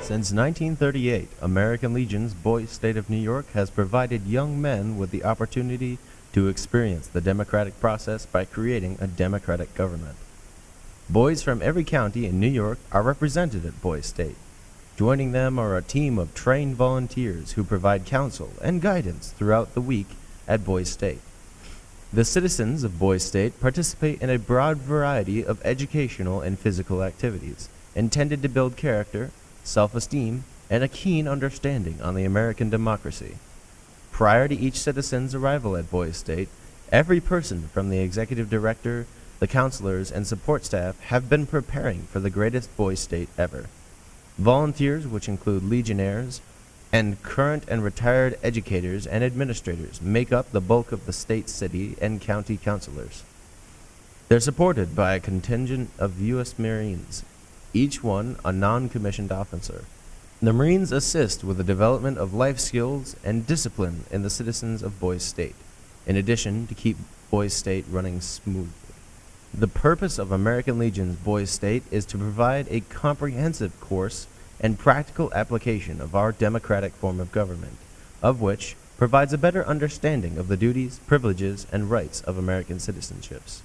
Since 1938, American Legion's Boys State of New York has provided young men with the opportunity to experience the democratic process by creating a democratic government. Boys from every county in New York are represented at Boys State. Joining them are a team of trained volunteers who provide counsel and guidance throughout the week at Boys State. The citizens of Boys State participate in a broad variety of educational and physical activities intended to build character, self-esteem, and a keen understanding on the American democracy. Prior to each citizen's arrival at Boys State, every person from the executive director, the counselors, and support staff have been preparing for the greatest Boys State ever. Volunteers, which include legionnaires, and current and retired educators and administrators, make up the bulk of the state, city, and county counselors. They're supported by a contingent of U.S. Marines, each one a non-commissioned officer. The Marines assist with the development of life skills and discipline in the citizens of Boys State, in addition to keep Boys State running smoothly. The purpose of American Legion's Boys State is to provide a comprehensive course and practical application of our democratic form of government, of which provides a better understanding of the duties, privileges, and rights of American citizenships.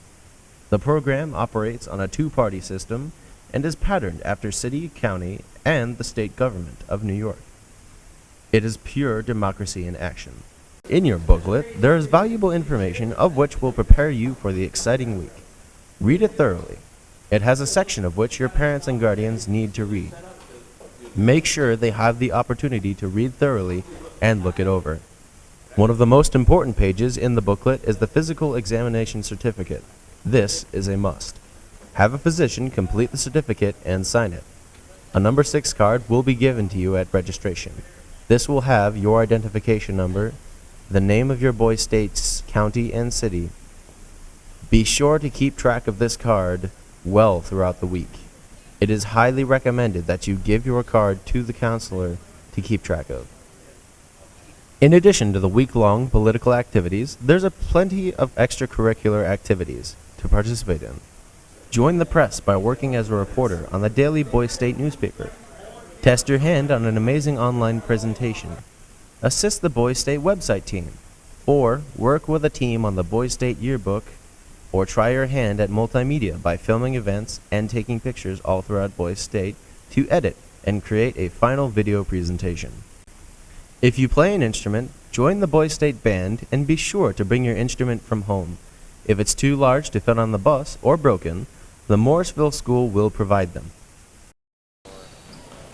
The program operates on a two-party system and is patterned after city, county, and the state government of New York. It is pure democracy in action. In your booklet, there is valuable information of which will prepare you for the exciting week. Read it thoroughly. It has a section of which your parents and guardians need to read. Make sure they have the opportunity to read thoroughly and look it over. One of the most important pages in the booklet is the physical examination certificate. This is a must. Have a physician complete the certificate and sign it. A number 6 card will be given to you at registration. This will have your identification number, the name of your Boys State's county and city. Be sure to keep track of this card well throughout the week. It is highly recommended that you give your card to the counselor to keep track of. In addition to the week-long political activities, there's plenty of extracurricular activities to participate in. Join the press by working as a reporter on the daily Boys State newspaper. Test your hand on an amazing online presentation. Assist the Boys State website team, or work with a team on the Boys State yearbook, or try your hand at multimedia by filming events and taking pictures all throughout Boys State to edit and create a final video presentation. If you play an instrument, join the Boys State band and be sure to bring your instrument from home. If it's too large to fit on the bus or broken, the Morrisville School will provide them.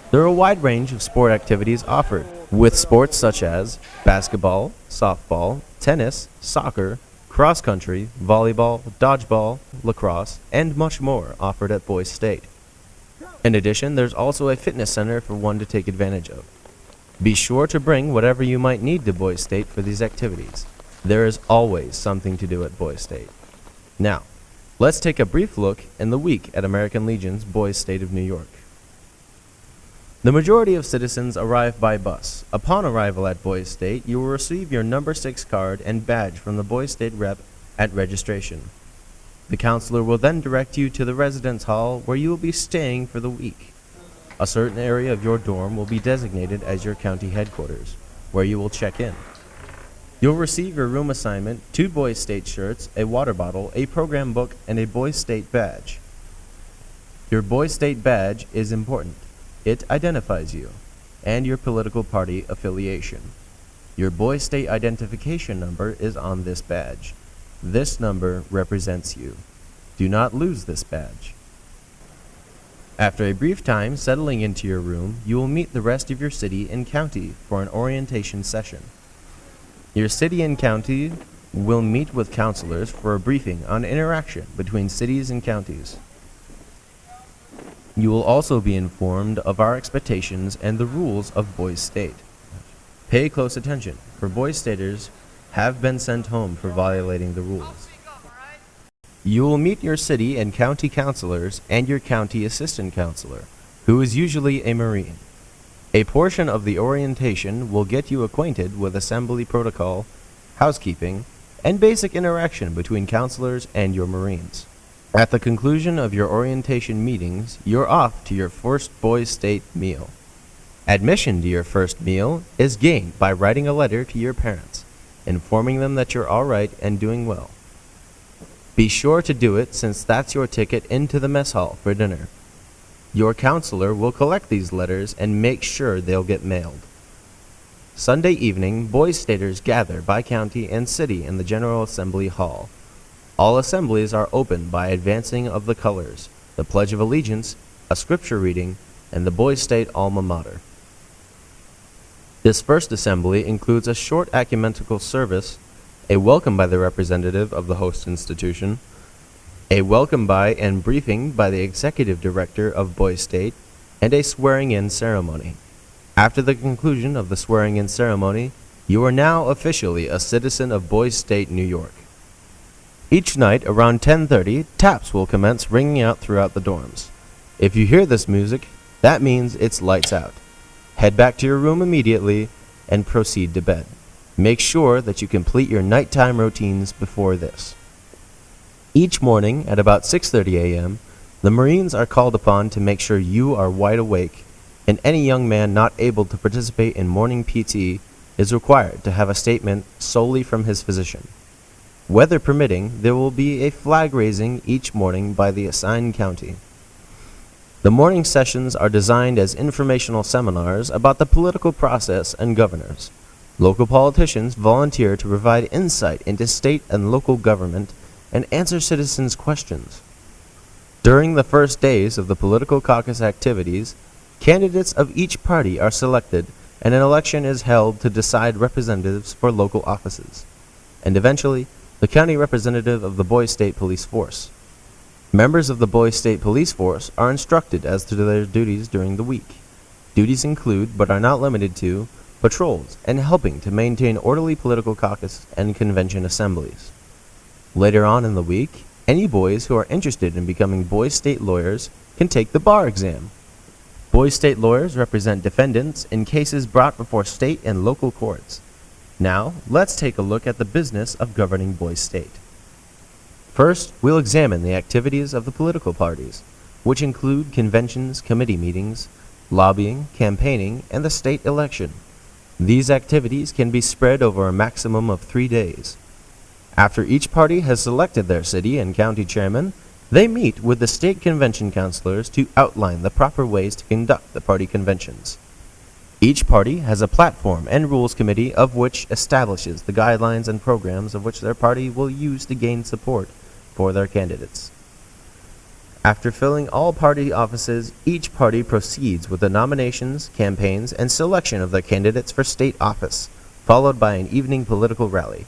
There are a wide range of sport activities offered, with sports such as basketball, softball, tennis, soccer, cross-country, volleyball, dodgeball, lacrosse, and much more offered at Boys State. In addition, there's also a fitness center for one to take advantage of. Be sure to bring whatever you might need to Boys State for these activities. There is always something to do at Boys State. Now, let's take a brief look in the week at American Legion's Boys State of New York. The majority of citizens arrive by bus. Upon arrival at Boys State, you will receive your number 6 card and badge from the Boys State rep at registration. The counselor will then direct you to the residence hall where you will be staying for the week. A certain area of your dorm will be designated as your county headquarters, where you will check in. You'll receive your room assignment, 2 Boys State shirts, a water bottle, a program book, and a Boys State badge. Your Boys State badge is important. It identifies you and your political party affiliation. Your Boys State identification number is on this badge. This number represents you. Do not lose this badge. After a brief time settling into your room, you will meet the rest of your city and county for an orientation session. Your city and county will meet with counselors for a briefing on interaction between cities and counties. You will also be informed of our expectations and the rules of Boys State. Pay close attention, for Boys Staters have been sent home for violating the rules. You will meet your city and county counselors and your county assistant counselor, who is usually a Marine. A portion of the orientation will get you acquainted with assembly protocol, housekeeping, and basic interaction between counselors and your Marines. At the conclusion of your orientation meetings, you're off to your first Boys State meal. Admission to your first meal is gained by writing a letter to your parents, informing them that you're all right and doing well. Be sure to do it since that's your ticket into the mess hall for dinner. Your counselor will collect these letters and make sure they'll get mailed. Sunday evening, Boy Staters gather by county and city in the General Assembly Hall. All assemblies are opened by advancing of the colors, the Pledge of Allegiance, a scripture reading, and the Boy State alma mater. This first assembly includes a short ecumenical service, a welcome by the representative of the host institution, a welcome by and briefing by the executive director of Boy State, and a swearing-in ceremony. After the conclusion of the swearing-in ceremony, you are now officially a citizen of Boy State, New York. Each night around 10:30, taps will commence ringing out throughout the dorms. If you hear this music, that means it's lights out. Head back to your room immediately and proceed to bed. Make sure that you complete your nighttime routines before this. Each morning at about 6:30 a.m., the Marines are called upon to make sure you are wide awake, and any young man not able to participate in morning PT is required to have a statement solely from his physician. Weather permitting, there will be a flag raising each morning by the assigned county. The morning sessions are designed as informational seminars about the political process and governors. Local politicians volunteer to provide insight into state and local government and answer citizens' questions. During the first days of the political caucus activities, candidates of each party are selected and an election is held to decide representatives for local offices, and eventually the county representative of the Boy State Police Force. Members of the Boy State Police Force are instructed as to their duties during the week. Duties include, but are not limited to, patrols and helping to maintain orderly political caucus and convention assemblies. Later on in the week, any boys who are interested in becoming Boy State lawyers can take the bar exam. Boy State lawyers represent defendants in cases brought before state and local courts. Now, let's take a look at the business of governing Boy State. First, we'll examine the activities of the political parties, which include conventions, committee meetings, lobbying, campaigning, and the state election. These activities can be spread over a maximum of 3 days. After each party has selected their city and county chairman, they meet with the state convention councilors to outline the proper ways to conduct the party conventions. Each party has a platform and rules committee of which establishes the guidelines and programs of which their party will use to gain support for their candidates. After filling all party offices, each party proceeds with the nominations, campaigns, and selection of their candidates for state office, followed by an evening political rally.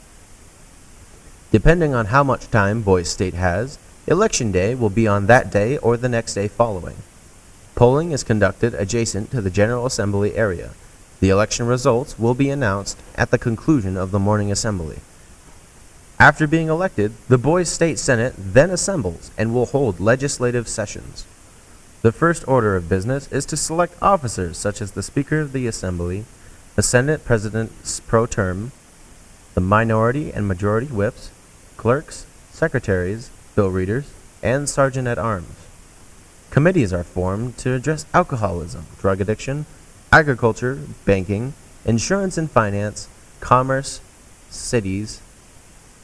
Depending on how much time Boy State has, election day will be on that day or the next day following. Polling is conducted adjacent to the General Assembly area. The election results will be announced at the conclusion of the morning assembly. After being elected, the Boy State Senate then assembles and will hold legislative sessions. The first order of business is to select officers such as the Speaker of the Assembly, the Senate President pro tem, the minority and majority whips, clerks, secretaries, bill readers, and sergeant-at-arms. Committees are formed to address alcoholism, drug addiction, agriculture, banking, insurance and finance, commerce, cities,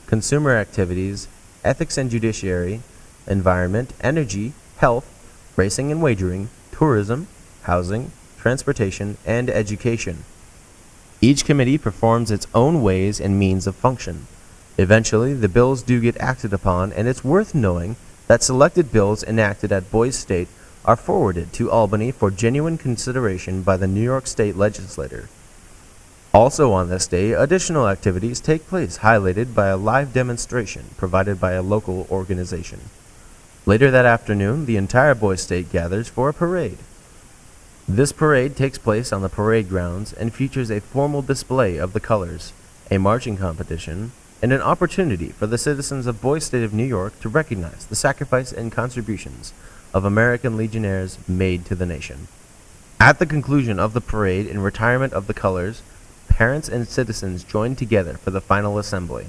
consumer activities, ethics and judiciary, environment, energy, health, racing and wagering, tourism, housing, transportation, and education. Each committee performs its own ways and means of function. Eventually, the bills do get acted upon, and it's worth knowing that selected bills enacted at Boy State are forwarded to Albany for genuine consideration by the New York State Legislature. Also on this day, additional activities take place highlighted by a live demonstration provided by a local organization. Later that afternoon, the entire Boy State gathers for a parade. This parade takes place on the parade grounds and features a formal display of the colors, a marching competition, and an opportunity for the citizens of Boy State of New York to recognize the sacrifice and contributions of American legionnaires made to the nation. At the conclusion of the parade and retirement of the colors, parents and citizens join together for the final assembly,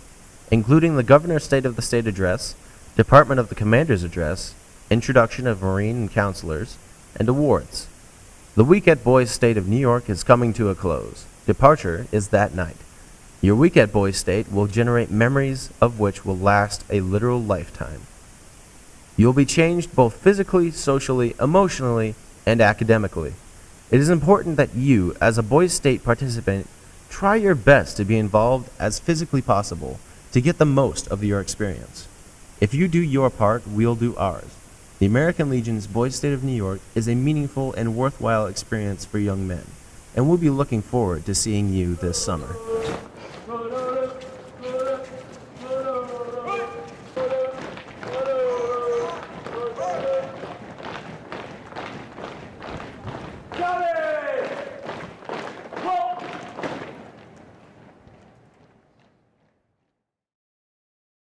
including the Governor's State of the State Address, Department of the Commander's Address, introduction of Marine and counselors, and awards. The week at Boys State of New York is coming to a close. Departure is that night. Your week at Boys State will generate memories of which will last a literal lifetime. You'll be changed both physically, socially, emotionally, and academically. It is important that you, as a Boys State participant, try your best to be involved as physically possible to get the most of your experience. If you do your part, we'll do ours. The American Legion's Boys State of New York is a meaningful and worthwhile experience for young men, and we'll be looking forward to seeing you this summer.